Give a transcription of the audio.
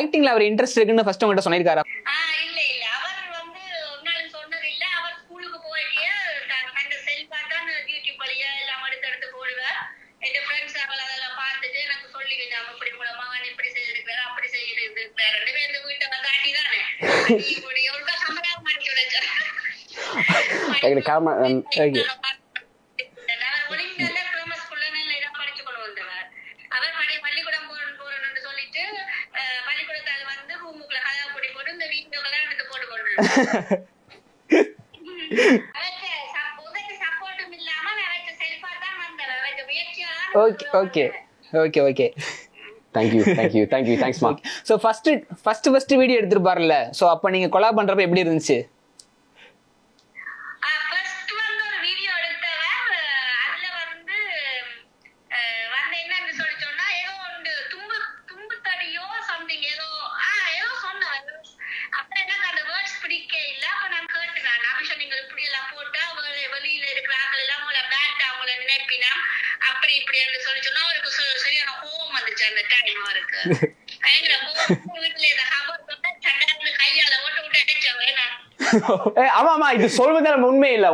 ஆக்டிங்ல அவர் interest இருக்குன்னு first உங்ககிட்ட சொல்லிருக்காரா? இல்ல இல்ல அவர் வந்து ஒரு நாள் சொன்னது இல்ல. அவர் ஸ்கூலுக்கு போயிட்டே அந்த செல்ஃபா தான் யூடியூப் வழியா எல்லாம் எடுத்து போடுவார். என் ஃப்ரெண்ட்ஸ் அதெல்லாம் பார்த்துட்டு எனக்கு சொல்லிக்கிட்டு அப்படி உங்கள மகன் இப்படி செய்திருக்காரு அப்படி செய்திருக்காரு ரெண்டு பேர் இந்த வீட்டை வந்தாட்டி தானே இப்படி ஒரு சம்பளம் மாட்டி விளைச்சார். ஓகே தேங்க்ஸ் மா. சோ ஃபர்ஸ்ட் வீடியோ எடுத்துப்பார்ல, சோ அப்ப நீங்க கொலாப் பண்றப்ப எப்படி இருந்துச்சு? ஆமா இது சொல்வதால உண்மை இல்ல.